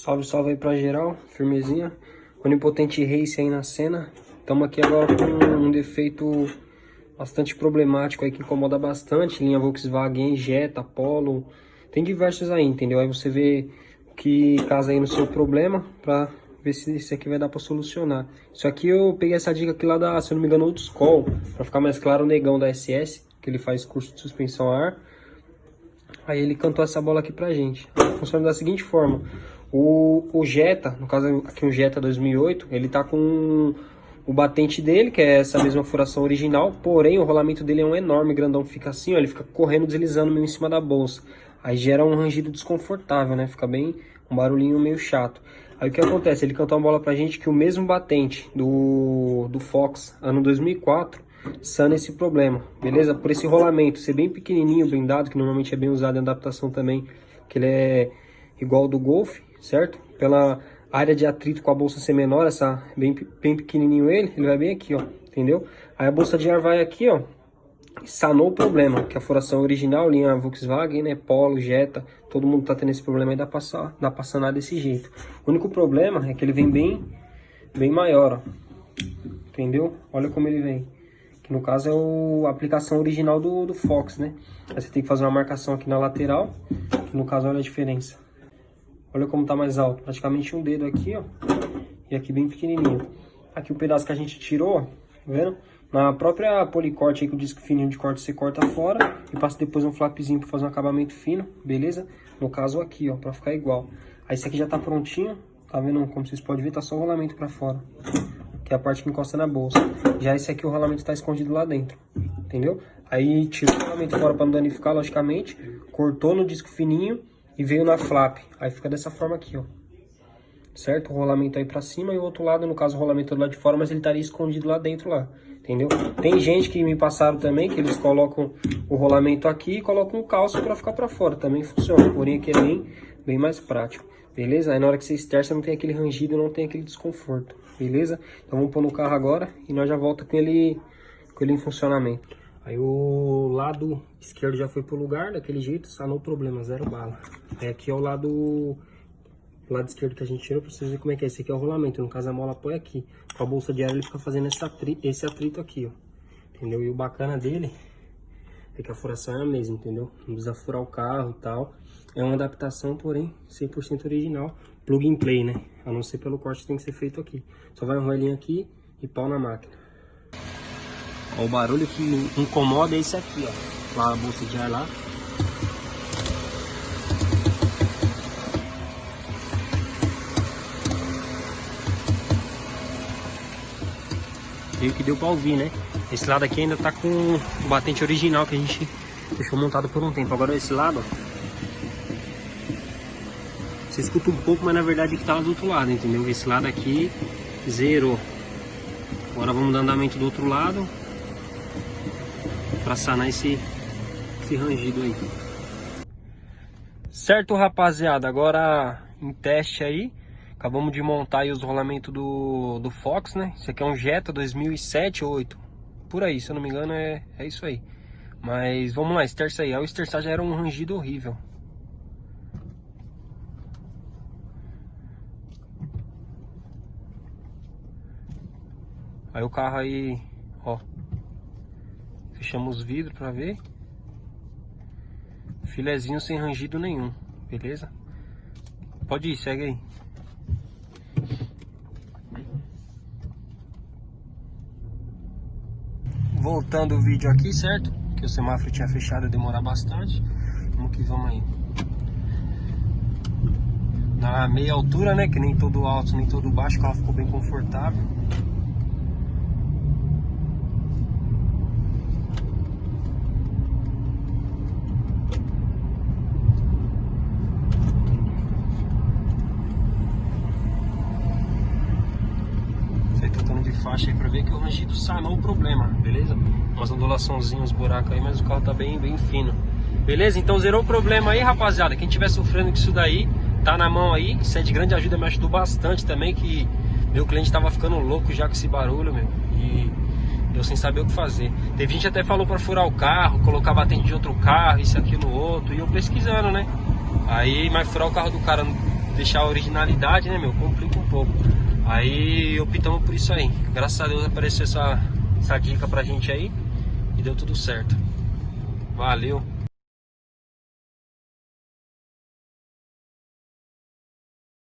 Salve, salve aí pra geral, firmezinha. Onipotente Race aí na cena. Estamos aqui agora com um defeito bastante problemático aí que incomoda bastante. Linha Volkswagen, Jetta, Polo. Tem diversos aí, entendeu? Aí você vê o que casa aí no seu problema pra ver se esse aqui vai dar pra solucionar. Isso aqui eu peguei essa dica aqui lá da, se eu não me engano, Old School. Pra ficar mais claro, o Negão da SS, que ele faz curso de suspensão a ar. Aí ele cantou essa bola aqui pra gente. Funciona da seguinte forma. O Jetta, no caso aqui um Jetta 2008, ele tá com o batente dele, que é essa mesma furação original, porém o rolamento dele é um enorme, grandão, fica assim, ó, ele fica correndo, deslizando meio em cima da bolsa. Aí gera um rangido desconfortável, né? Fica bem, um barulhinho meio chato. Aí o que acontece? Ele cantou uma bola pra gente que o mesmo batente do Fox, ano 2004, sana esse problema, beleza? Por esse rolamento ser bem pequenininho, blindado, que normalmente é bem usado em adaptação também, que ele é igual ao do Golf, certo? Pela área de atrito com a bolsa ser menor, essa bem pequenininho ele vai bem aqui, ó, entendeu? Aí a bolsa de ar vai aqui, ó, sanou o problema, que a furação original, linha Volkswagen, né, Polo, Jetta, todo mundo tá tendo esse problema aí da passar desse jeito. O único problema é que ele vem bem maior, ó, entendeu? Olha como ele vem. Que no caso é a aplicação original do Fox, né? Aí você tem que fazer uma marcação aqui na lateral, que no caso olha a diferença. Olha como tá mais alto, praticamente um dedo aqui, ó, e aqui bem pequenininho. Aqui o pedaço que a gente tirou, ó, tá vendo? Na própria policorte aí, com o disco fininho de corte, você corta fora e passa depois um flapzinho pra fazer um acabamento fino, beleza? No caso aqui, ó, pra ficar igual. Aí esse aqui já tá prontinho, tá vendo? Como vocês podem ver, tá só o rolamento pra fora, que é a parte que encosta na bolsa. Já esse aqui o rolamento tá escondido lá dentro, entendeu? Aí tirou o rolamento fora para não danificar, logicamente, cortou no disco fininho e veio na flap. Aí fica dessa forma aqui, ó, certo? O rolamento aí para cima e o outro lado, no caso o rolamento do lado de fora, mas ele estaria escondido lá dentro lá, entendeu? Tem gente que me passaram também, que eles colocam o rolamento aqui e colocam o calço para ficar para fora, também funciona, porém aqui é bem mais prático. Beleza? Aí na hora que você esterça não tem aquele rangido, não tem aquele desconforto. Beleza? Então vamos pôr no carro agora e nós já volta com ele em funcionamento. Aí o lado esquerdo já foi pro lugar, daquele jeito, sanou o problema, zero bala. Aí aqui é o lado esquerdo que a gente tirou, pra vocês verem como é que é. Esse aqui é o rolamento, no caso a mola põe aqui. Com a bolsa de ar ele fica fazendo esse atrito aqui, ó. Entendeu? E o bacana dele é que a furação é a mesma, entendeu? Não precisa furar o carro e tal. É uma adaptação, porém, 100% original. Plug and play, né? A não ser pelo corte que tem que ser feito aqui. Só vai um rolinho aqui e pau na máquina. Ó, o barulho que incomoda é esse aqui, ó. Lá a bolsa de ar lá. Meio que deu pra ouvir, né? Esse lado aqui ainda tá com o batente original que a gente deixou montado por um tempo. Agora esse lado, ó, você escuta um pouco, mas na verdade é que tava do outro lado, entendeu? Esse lado aqui zerou. Agora vamos dar andamento do outro lado para sanar esse rangido aí. Certo, rapaziada, agora em teste aí, acabamos de montar aí os rolamentos do Fox, né? Esse aqui é um Jetta 2007 ou 2008, por aí, se eu não me engano é isso aí. Mas vamos lá, esterça aí. Ao esterçar já era um rangido horrível. Aí o carro aí, ó, fechamos os vidros pra ver. Filezinho sem rangido nenhum, beleza? Pode ir, segue aí. Voltando o vídeo aqui, certo? Que o semáforo tinha fechado, ia demorar bastante. Vamos que vamos aí. Na meia altura, né? Que nem todo alto, nem todo baixo, o carro ficou bem confortável. De faixa aí pra ver que o rangido sanou o problema, beleza? Umas ondulaçãozinhas, uns buracos aí, mas o carro tá bem fino. Beleza? Então zerou o problema aí, rapaziada. Quem tiver sofrendo com isso daí, tá na mão aí. Isso é de grande ajuda, me ajudou bastante também, que meu cliente tava ficando louco já com esse barulho, meu. E eu sem saber o que fazer. Teve gente até falou pra furar o carro, colocar batente de outro carro, isso, aquilo, outro. E eu pesquisando, né? Aí, mas furar o carro do cara deixar a originalidade, né, meu? Complica um pouco. Aí optamos por isso aí. Graças a Deus apareceu essa dica pra gente aí e deu tudo certo. Valeu!